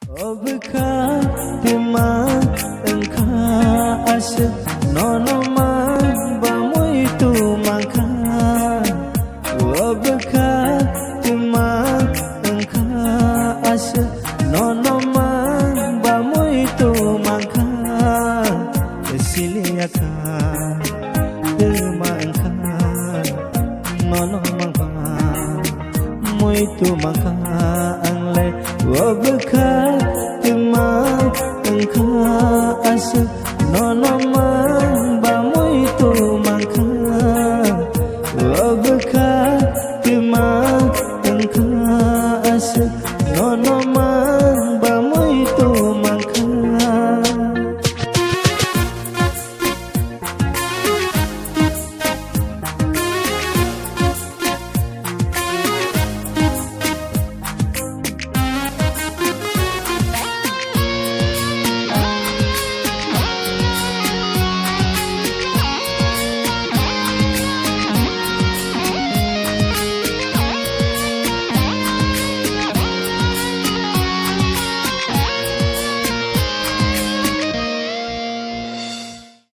Obka tima engka asa nono man bamui tu mangka. Obka tima engka asa nono man bamui tu mangka. Siliaka tima engka nono mangka mui tu mangka angle. Obka tima engka asa nono man